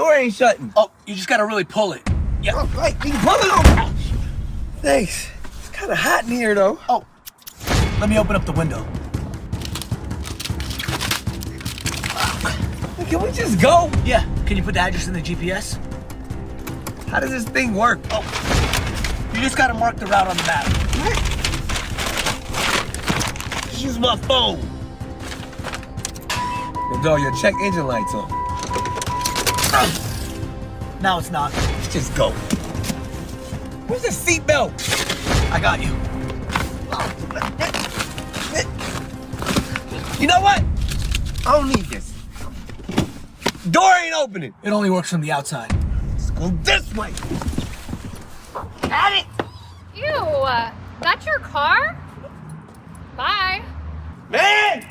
door ain't shutting. Oh, you just gotta really pull it. Yeah. Oh, right, you can pull it on. Thanks. It's kind of hot in here, though. Oh, let me open up the window. Can we just go? Yeah. Can you put the address in the GPS? How does this thing work? Oh, you just gotta mark the route on the map. Just use my phone. Yo, dog, your check engine light's on. Now it's not. Let's just go. Where's the seatbelt? I got you. You know what? I don't need this. Door ain't opening. It only works from the outside. Let's go this way. Got it. Ew, that's your car? Bye. Man!